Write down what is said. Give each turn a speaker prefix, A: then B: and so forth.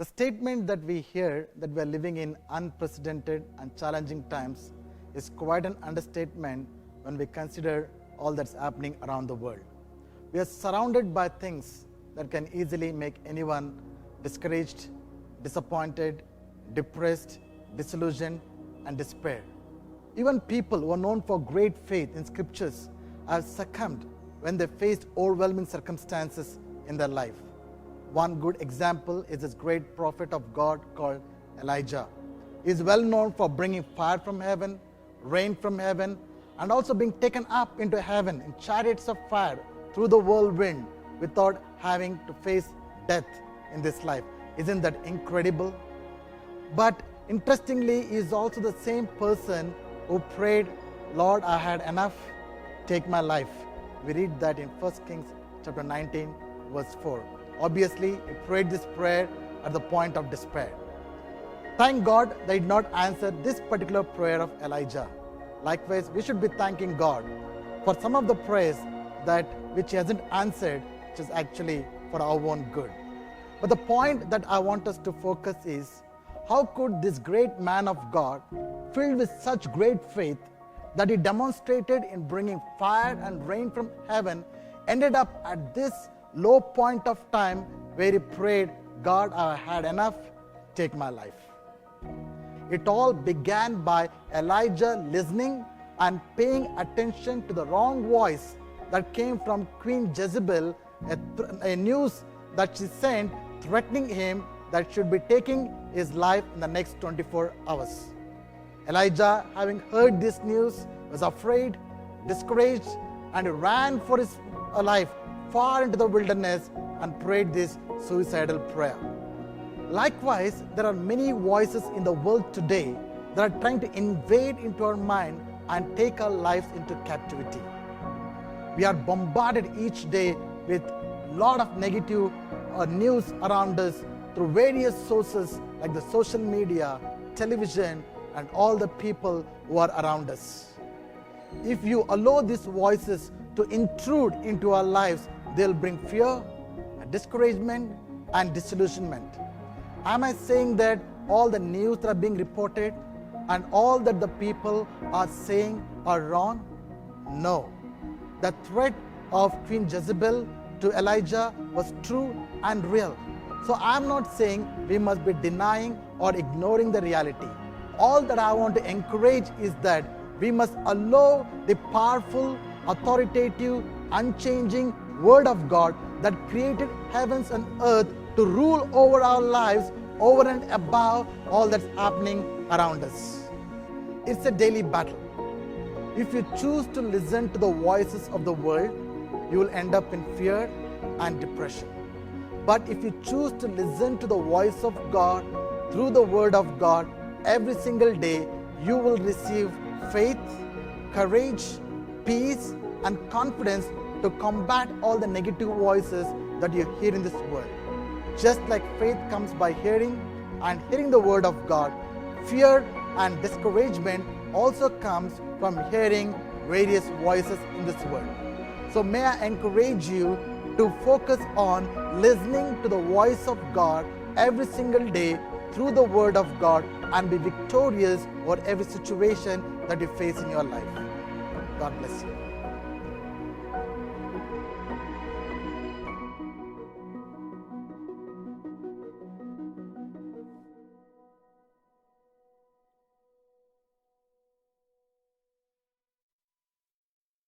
A: The statement that we hear that we are living in unprecedented and challenging times is quite an understatement when we consider all that's happening around the world. We are surrounded by things that can easily make anyone discouraged, disappointed, depressed, disillusioned, and despair. Even people who are known for great faith in scriptures have succumbed when they faced overwhelming circumstances in their life. One good example is this great prophet of God called Elijah. He is well known for bringing fire from heaven, rain from heaven, and also being taken up into heaven in chariots of fire through the whirlwind without having to face death in this life. Isn't that incredible? But interestingly, he is also the same person who prayed, "Lord, I had enough, take my life." We read that in 1 Kings chapter 19, verse 4. Obviously, he prayed this prayer at the point of despair. Thank God that he did not answer this particular prayer of Elijah. Likewise, we should be thanking God for some of the prayers which he hasn't answered, which is actually for our own good. But the point that I want us to focus is, how could this great man of God, filled with such great faith that he demonstrated in bringing fire and rain from heaven, ended up at this low point of time where he prayed, "God, I had enough, take my life." It all began by Elijah listening and paying attention to the wrong voice that came from Queen Jezebel, a news that she sent threatening him that should be taking his life in the next 24 hours. Elijah, having heard this news, was afraid, discouraged, and ran for his life far into the wilderness and prayed this suicidal prayer. Likewise, there are many voices in the world today that are trying to invade into our mind and take our lives into captivity. We are bombarded each day with a lot of negative news around us through various sources like the social media, television, and all the people who are around us. If you allow these voices to intrude into our lives, they'll bring fear, discouragement, and disillusionment. Am I saying that all the news that are being reported and all that the people are saying are wrong? No. The threat of Queen Jezebel to Elijah was true and real. So I'm not saying we must be denying or ignoring the reality. All that I want to encourage is that we must allow the powerful, authoritative, unchanging Word of God that created heavens and earth to rule over our lives, over and above all that's happening around us. It's a daily battle. If you choose to listen to the voices of the world, you will end up in fear and depression. But if you choose to listen to the voice of God through the Word of God every single day, you will receive faith, courage, peace, and confidence to combat all the negative voices that you hear in this world. Just like faith comes by hearing and hearing the Word of God, fear and discouragement also comes from hearing various voices in this world. So may I encourage you to focus on listening to the voice of God every single day through the Word of God and be victorious over every situation that you face in your life. God bless you.